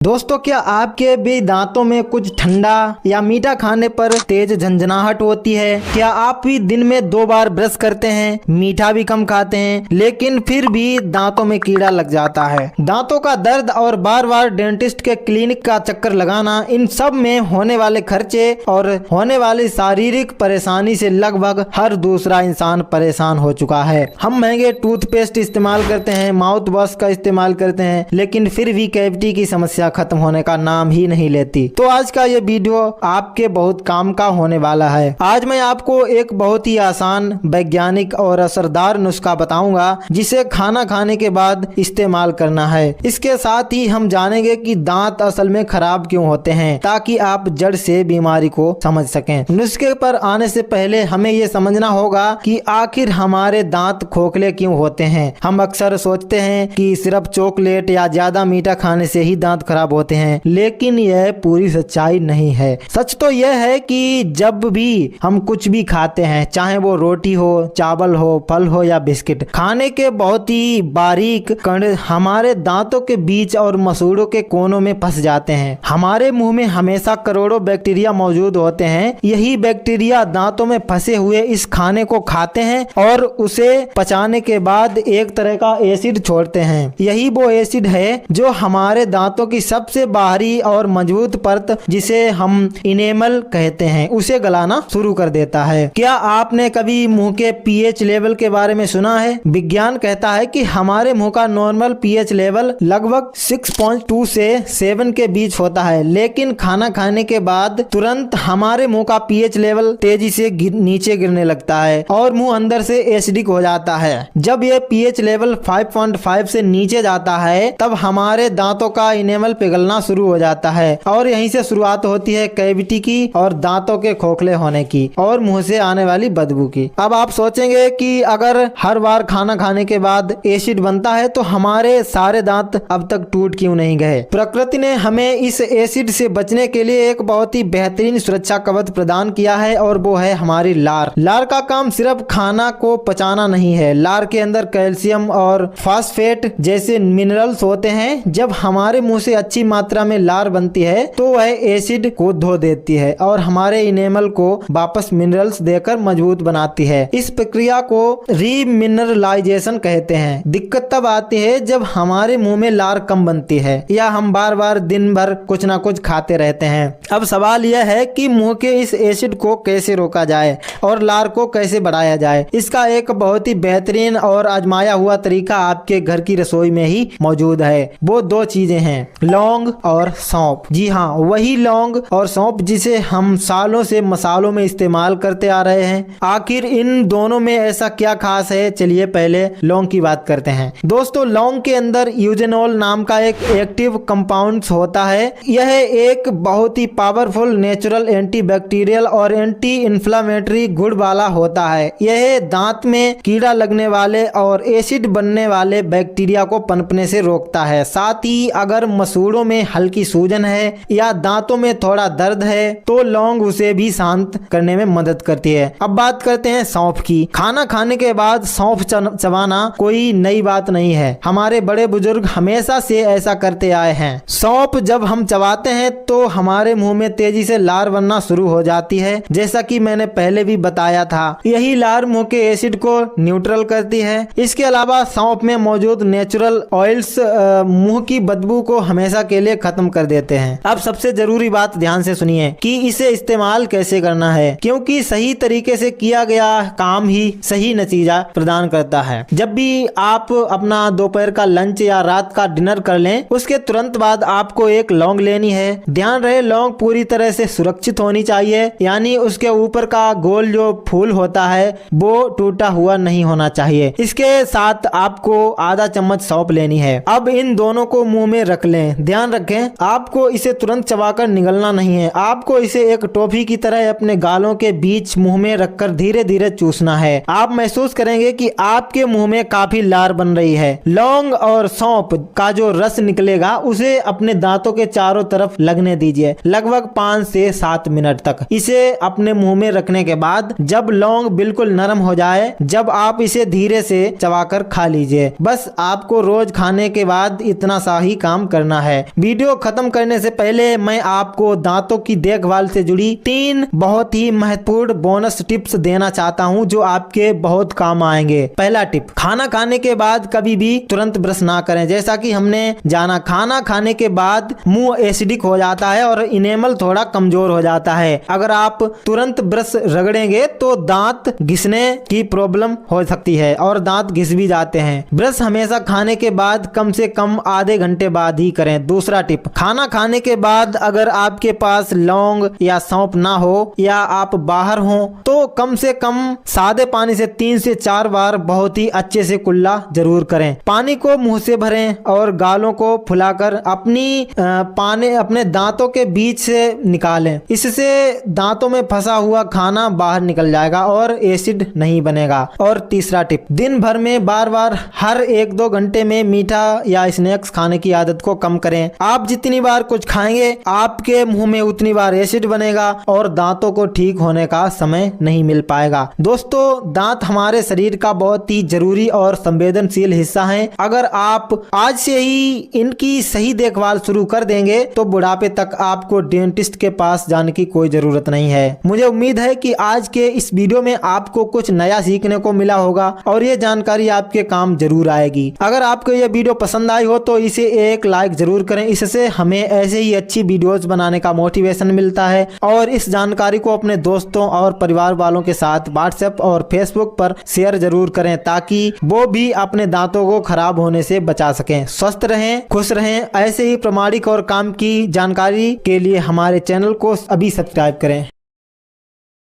दोस्तों, क्या आपके भी दांतों में कुछ ठंडा या मीठा खाने पर तेज झंझनाहट होती है? क्या आप भी दिन में 2 बार ब्रश करते हैं, मीठा भी कम खाते हैं, लेकिन फिर भी दांतों में कीड़ा लग जाता है? दांतों का दर्द और बार बार डेंटिस्ट के क्लिनिक का चक्कर लगाना, इन सब में होने वाले खर्चे और होने वाली शारीरिक परेशानी से लगभग हर दूसरा इंसान परेशान हो चुका है। हम महंगे टूथपेस्ट इस्तेमाल करते हैं, माउथ वॉश का इस्तेमाल करते हैं, लेकिन फिर भी कैविटी की समस्या खत्म होने का नाम ही नहीं लेती। तो आज का ये वीडियो आपके बहुत काम का होने वाला है। आज मैं आपको एक बहुत ही आसान, वैज्ञानिक और असरदार नुस्खा बताऊंगा जिसे खाना खाने के बाद इस्तेमाल करना है। इसके साथ ही हम जानेंगे कि दांत असल में खराब क्यों होते हैं, ताकि आप जड़ से बीमारी को समझ सकें। नुस्खे पर आने से पहले हमें ये समझना होगा कि आखिर हमारे दांत खोखले क्यों होते हैं। हम अक्सर सोचते हैं कि सिर्फ चॉकलेट या ज्यादा मीठा खाने से ही दांत खराब होते हैं, लेकिन यह पूरी सच्चाई नहीं है। सच तो यह है कि जब भी हम कुछ भी खाते हैं, चाहे वो रोटी हो, चावल हो, फल हो या बिस्किट, खाने के बहुत ही बारीक कण हमारे दांतों के बीच और मसूड़ों के कोनों में फंस जाते हैं। हमारे मुंह में हमेशा करोड़ों बैक्टीरिया मौजूद होते हैं। यही बैक्टीरिया दांतों में फंसे हुए इस खाने को खाते हैं और उसे पचाने के बाद एक तरह का एसिड छोड़ते हैं। यही वो एसिड है जो हमारे दांतों की सबसे बाहरी और मजबूत परत, जिसे हम इनेमल कहते हैं, उसे गलाना शुरू कर देता है। क्या आपने कभी मुंह के पीएच लेवल के बारे में सुना है? विज्ञान कहता है कि हमारे मुंह का नॉर्मल पीएच लेवल लगभग 6.2 से 7 के बीच होता है, लेकिन खाना खाने के बाद तुरंत हमारे मुंह का पीएच लेवल तेजी से नीचे गिरने लगता है और मुंह अंदर से एसिडिक हो जाता है। जब यह पीएच लेवल 5.5 से नीचे जाता है, तब हमारे दांतों का इनेमल पिघलना शुरू हो जाता है और यहीं से शुरुआत होती है कैविटी की और दांतों के खोखले होने की और मुंह से आने वाली बदबू की। अब आप सोचेंगे कि अगर हर बार खाना खाने के बाद एसिड बनता है तो हमारे सारे दांत अब तक टूट क्यों नहीं गए? प्रकृति ने हमें इस एसिड से बचने के लिए एक बहुत ही बेहतरीन सुरक्षा कवच प्रदान किया है और वो है हमारी लार। लार का काम सिर्फ खाना को पचाना नहीं है। लार के अंदर कैल्शियम और फास्फेट जैसे मिनरल्स होते हैं। जब हमारे मुंह से अच्छी मात्रा में लार बनती है तो वह एसिड को धो देती है और हमारे इनेमल को वापस मिनरल्स देकर मजबूत बनाती है। इस प्रक्रिया को रीमिनरलाइजेशन कहते हैं। दिक्कत तब आती है जब हमारे मुंह में लार कम बनती है या हम बार बार दिन भर कुछ ना कुछ खाते रहते हैं। अब सवाल यह है कि मुंह के इस एसिड को कैसे रोका जाए और लार को कैसे बढ़ाया जाए। इसका एक बहुत ही बेहतरीन और आजमाया हुआ तरीका आपके घर की रसोई में ही मौजूद है। वो 2 चीजें हैं, लौंग और सौंफ। जी हाँ, वही लौंग और सौंफ जिसे हम सालों से मसालों में इस्तेमाल करते आ रहे हैं। आखिर इन दोनों में ऐसा क्या खास है? चलिए पहले लौंग की बात करते हैं। दोस्तों, लौंग के अंदर यूजेनॉल नाम का एक एक्टिव कंपाउंड होता है। यह एक बहुत ही पावरफुल नेचुरल एंटीबैक्टीरियल और एंटी इन्फ्लामेटरी गुण वाला होता है। यह दांत में कीड़ा लगने वाले और एसिड बनने वाले बैक्टीरिया को पनपने से रोकता है। साथ ही अगर मसूड़ों में हल्की सूजन है या दांतों में थोड़ा दर्द है तो लौंग उसे भी शांत करने में मदद करती है। अब बात करते हैं सौंफ की। खाना खाने के बाद सौंफ चबाना कोई नई बात नहीं है। हमारे बड़े बुजुर्ग हमेशा से ऐसा करते आए हैं। सौंफ जब हम चबाते हैं तो हमारे मुंह में तेजी से लार बनना शुरू हो जाती है, जैसा कि मैंने पहले भी बताया था। यही लार मुंह के एसिड को न्यूट्रल करती है। इसके अलावा सौंफ में मौजूद नेचुरल ऑयल्स मुंह की बदबू को हमेशा के लिए खत्म कर देते हैं। अब सबसे जरूरी बात ध्यान से सुनिए कि इसे इस्तेमाल कैसे करना है, क्योंकि सही तरीके से किया गया काम ही सही नतीजा प्रदान करता है। जब भी आप अपना दोपहर का लंच या रात का डिनर कर लें, उसके तुरंत बाद आपको एक लौंग लेनी है। ध्यान रहे, लौंग पूरी तरह से सुरक्षित होनी चाहिए, यानी उसके ऊपर का गोल जो फूल होता है वो टूटा हुआ नहीं होना चाहिए। इसके साथ आपको आधा चम्मच सौंफ लेनी है। अब इन दोनों को मुंह में रख लें। ध्यान रखें, आपको इसे तुरंत चबाकर निगलना नहीं है। आपको इसे एक टॉफी की तरह अपने गालों के बीच मुंह में रखकर धीरे धीरे चूसना है। आप महसूस करेंगे कि आपके मुंह में काफी लार बन रही है। लौंग और सौंफ का जो रस निकलेगा उसे अपने दांतों के चारों तरफ लगने दीजिए, लगभग 5 से 7 मिनट तक। इसे अपने मुंह में रखने के बाद जब लौंग बिल्कुल नरम हो जाए, जब आप इसे धीरे से चबाकर खा लीजिए। बस आपको रोज खाने के बाद इतना सा ही काम करना है। है। वीडियो खत्म करने से पहले मैं आपको दांतों की देखभाल से जुड़ी 3 बहुत ही महत्वपूर्ण बोनस टिप्स देना चाहता हूं जो आपके बहुत काम आएंगे। पहला टिप, खाना खाने के बाद कभी भी तुरंत ब्रश ना करें। जैसा कि हमने जाना, खाना खाने के बाद मुंह एसिडिक हो जाता है और इनेमल थोड़ा कमजोर हो जाता है। अगर आप तुरंत ब्रश रगड़ेंगे तो दांत घिसने की प्रॉब्लम हो सकती है और दांत घिस भी जाते हैं। ब्रश हमेशा खाने के बाद कम से कम आधे घंटे बाद ही करें। दूसरा टिप, खाना खाने के बाद अगर आपके पास लौंग या सौंफ ना हो या आप बाहर हो तो कम से कम सादे पानी से 3 से 4 बार बहुत ही अच्छे से कुल्ला जरूर करें। पानी को मुंह से भरें और गालों को फुलाकर अपने दांतों के बीच से निकालें। इससे दांतों में फंसा हुआ खाना बाहर निकल जाएगा और एसिड नहीं बनेगा। और तीसरा टिप, दिन भर में बार बार हर 1-2 घंटे में मीठा या स्नैक्स खाने की आदत को कम करें। आप जितनी बार कुछ खाएंगे आपके मुंह में उतनी बार एसिड बनेगा और दांतों को ठीक होने का समय नहीं मिल पाएगा। दोस्तों, दांत हमारे शरीर का बहुत ही जरूरी और संवेदनशील हिस्सा है। अगर आप आज से ही इनकी सही देखभाल शुरू कर देंगे तो बुढ़ापे तक आपको डेंटिस्ट के पास जाने की कोई जरूरत नहीं है। मुझे उम्मीद है कि आज के इस वीडियो में आपको कुछ नया सीखने को मिला होगा और ये जानकारी आपके काम जरूर आएगी। अगर आपको ये वीडियो पसंद आई हो तो इसे एक लाइक जरूर करें। इससे हमें ऐसे ही अच्छी वीडियोस बनाने का मोटिवेशन मिलता है। और इस जानकारी को अपने दोस्तों और परिवार वालों के साथ व्हाट्सएप और फेसबुक पर शेयर जरूर करें ताकि वो भी अपने दांतों को खराब होने से बचा सकें। स्वस्थ रहें, खुश रहें। ऐसे ही प्रामाणिक और काम की जानकारी के लिए हमारे चैनल को अभी सब्सक्राइब करें।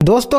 दोस्तों,